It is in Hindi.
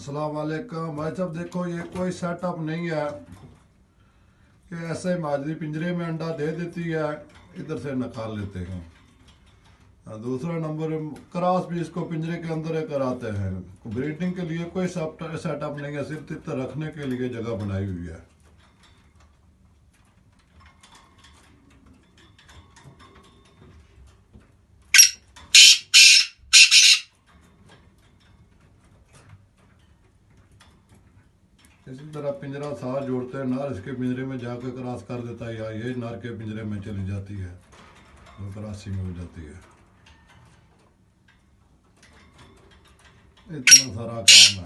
अस्सलाम वालेकुम भाई साहब। देखो ये कोई सेटअप नहीं है कि ऐसे माजरी पिंजरे में अंडा दे देती है, इधर से निकाल लेते हैं। दूसरा नंबर, क्रॉस भी इसको पिंजरे के अंदर ही कराते हैं। ब्रीडिंग के लिए कोई सेटअप नहीं है, सिर्फ इतना रखने के लिए जगह बनाई हुई है। इसी तरह पिंजरा साथ जोड़ते हैं, नर इसके पिंजरे में जाकर क्रॉस कर देता है या ये नर के पिंजरे में चली जाती है, वो क्रॉसिंग हो जाती है। इतना सारा काम है।